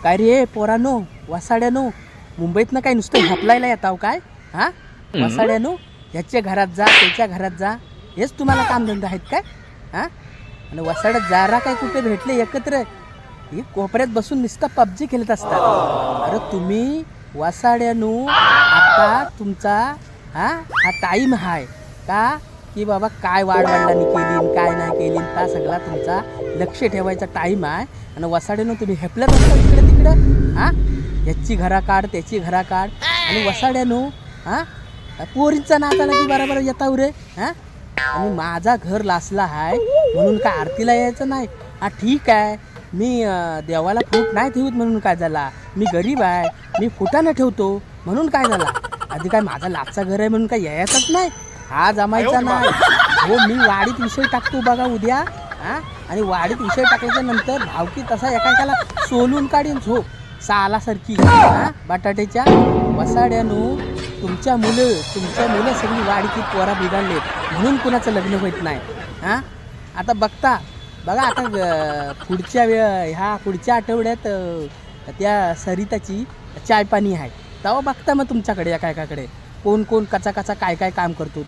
काय रे पोरानो वसाड्यानो, मुंबईतनं काय नुसतं झपलायला येताव काय? हा वसाड्यानो, ह्याच्या घरात जा त्याच्या घरात जा, हेच तुम्हाला कामधंदा आहेत काय? हा आणि वसाड्यात जारा काय कुठे भेटले एकत्र, ही कोपऱ्यात बसून नुसतं पबजी खेळत असतात. अरे तुम्ही वसाड्यानो, आता तुमचा हा टाईम आहे का की बाबा काय वाढवडिलांनी केली काय नाही केली, का सगळा तुमचा लक्ष ठेवायचा टाईम आहे. आणि वसाड्यानं तुम्ही हेपलत असता तिकडे तिकडं. ह्याची घरा काढ त्याची घरा काढ, आणि वसाड्यानो पोरींचा नाचाला की बरोबर येताव रे. आणि माझा घर लासला आहे म्हणून काय आरतीला यायचं नाही? ठीक आहे, मी देवाला फूट नाही ठेवत म्हणून काय झाला, मी गरीब आहे, मी फुटानं ठेवतो म्हणून काय झाला? आधी काय माझा लाचचा घर आहे म्हणून काय यायचंच नाही? हा जमायचा नाही हो. मी वाडीत विषय टाकतो बघा उद्या. आणि वाडीत विषय टाकल्याच्या नंतर भावकी तसा एकाएकाला सोलून काढीन झोप सालासारखी बटाट्याच्या. वसाड्यानो, तुमच्या मुलं सगळी वाडीची पोरा बिघडलेत म्हणून कुणाचं लग्न होत नाही. आता बघा आता पुढच्या आठवड्यात त्या सरिताची चाय पाणी आहे, तेव्हा बघता मग तुमच्याकडे एकाएकाकडे कोण कचा काय काम करतो.